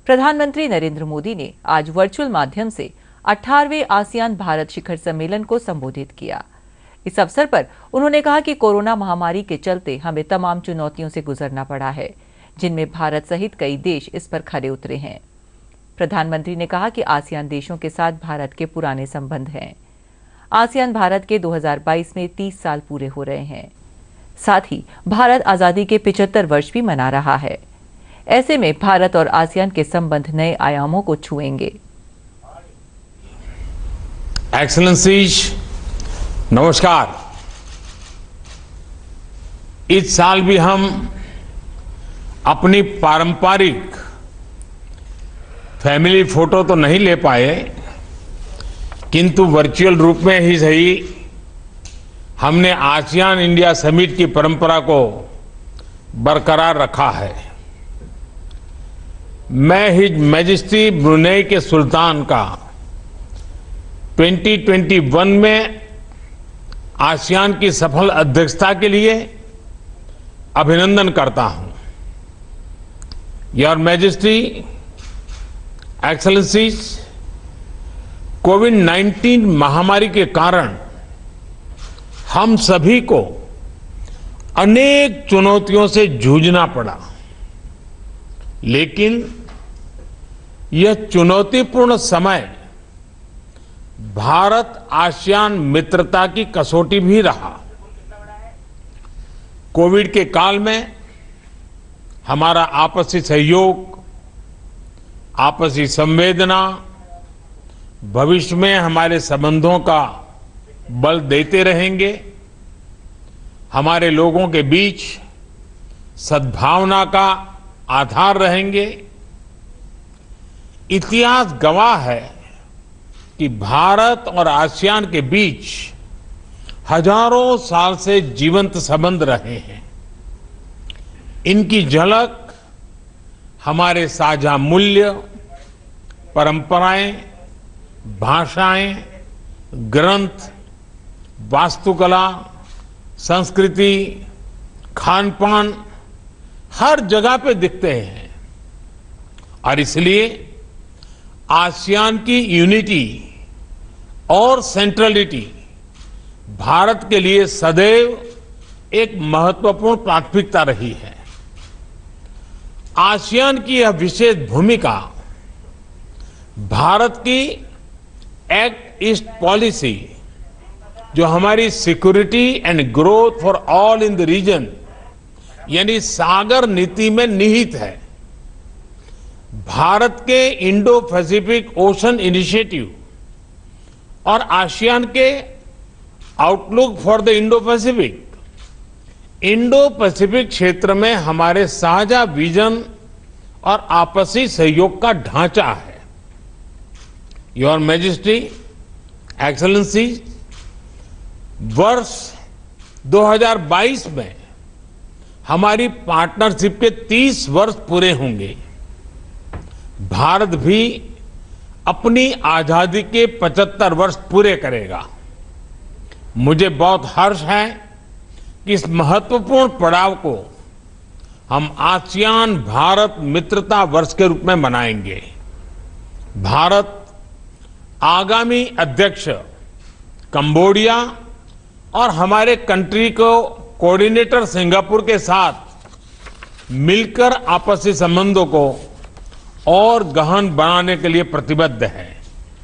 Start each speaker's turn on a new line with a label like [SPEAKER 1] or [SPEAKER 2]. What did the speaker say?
[SPEAKER 1] प्रधानमंत्री नरेंद्र मोदी ने आज वर्चुअल माध्यम से 18वें आसियान भारत शिखर सम्मेलन को संबोधित किया। इस अवसर पर उन्होंने कहा कि कोरोना महामारी के चलते हमें तमाम चुनौतियों से गुजरना पड़ा है, जिनमें भारत सहित कई देश इस पर खरे उतरे हैं। प्रधानमंत्री ने कहा कि आसियान देशों के साथ भारत के पुराने संबंध हैं। आसियान भारत के 2022 में 30 साल पूरे हो रहे हैं। साथ ही भारत आजादी के 75 वर्ष भी मना रहा है। ऐसे में भारत और आसियान के संबंध नए आयामों को छुएंगे।
[SPEAKER 2] एक्सेलेंसीज, नमस्कार। इस साल भी हम अपनी पारंपरिक फैमिली फोटो तो नहीं ले पाए, किंतु वर्चुअल रूप में ही सही हमने आसियान इंडिया समिट की परंपरा को बरकरार रखा है। मैं हिज मैजेस्टी ब्रुनेई के सुल्तान का 2021 में आसियान की सफल अध्यक्षता के लिए अभिनंदन करता हूं। योर मैजेस्टी, एक्सेलेंसीज, कोविड-19 महामारी के कारण हम सभी को अनेक चुनौतियों से जूझना पड़ा, लेकिन यह चुनौतीपूर्ण समय भारत आसियान मित्रता की कसौटी भी रहा। कोविड के काल में हमारा आपसी सहयोग, आपसी संवेदना भविष्य में हमारे संबंधों का बल देते रहेंगे। हमारे लोगों के बीच सद्भावना का आधार रहेंगे। इतिहास गवाह है कि भारत और आसियान के बीच हजारों साल से जीवंत संबंध रहे हैं। इनकी झलक हमारे साझा मूल्य, परंपराएं, भाषाएं, ग्रंथ, वास्तुकला, संस्कृति, खान-पान हर जगह पे दिखते हैं। और इसलिए आसियान की यूनिटी और सेंट्रलिटी भारत के लिए सदैव एक महत्वपूर्ण प्राथमिकता रही है। आसियान की यह विशेष भूमिका भारत की एक्ट ईस्ट पॉलिसी, जो हमारी security and growth for all in the region यानी सागर नीति में निहित है। भारत के इंडो पैसिफिक ओशन इनिशिएटिव और आसियान के outlook for the Indo Pacific क्षेत्र में हमारे साझा विजन और आपसी सहयोग का ढांचा है। योर मैजेस्टी, एक्सेलेंसी, वर्ष 2022 में हमारी पार्टनरशिप के 30 वर्ष पूरे होंगे। भारत भी अपनी आजादी के 75 वर्ष पूरे करेगा। मुझे बहुत हर्ष है कि इस महत्वपूर्ण पड़ाव को हम आसियान भारत मित्रता वर्ष के रूप में मनाएंगे। भारत आगामी अध्यक्ष कंबोडिया और हमारे कंट्री को कोऑर्डिनेटर सिंगापुर के साथ मिलकर आपसी संबंधों को और गहन बनाने के लिए प्रतिबद्ध है।